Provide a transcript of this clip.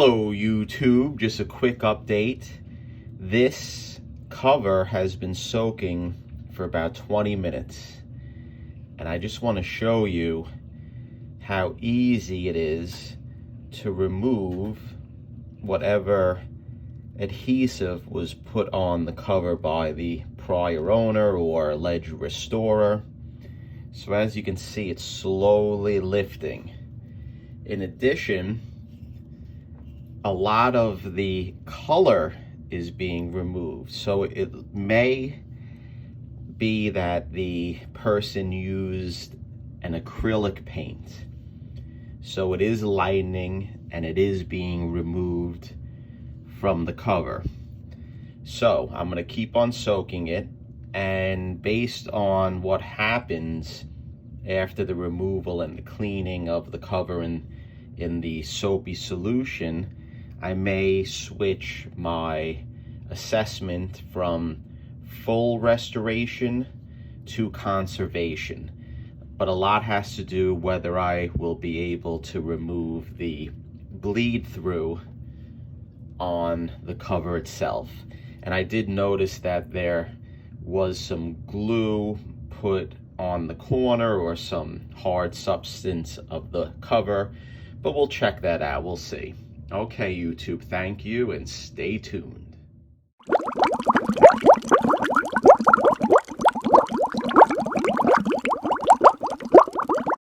Hello YouTube, just a quick update. This cover has been soaking for about 20 minutes and I just want to show you how easy it is to remove whatever adhesive was put on the cover by the prior owner or alleged restorer. So as you can see, it's slowly lifting. In addition, a lot of the color is being removed. So it may be that the person used an acrylic paint. So it is lightening and it is being removed from the cover. So I'm gonna keep on soaking it, and based on what happens after the removal and the cleaning of the cover in the soapy solution, I may switch my assessment from full restoration to conservation. But a lot has to do whether I will be able to remove the bleed through on the cover itself. And I did notice that there was some glue put on the corner or some hard substance of the cover, but we'll check that out, we'll see. Okay, YouTube, thank you and stay tuned.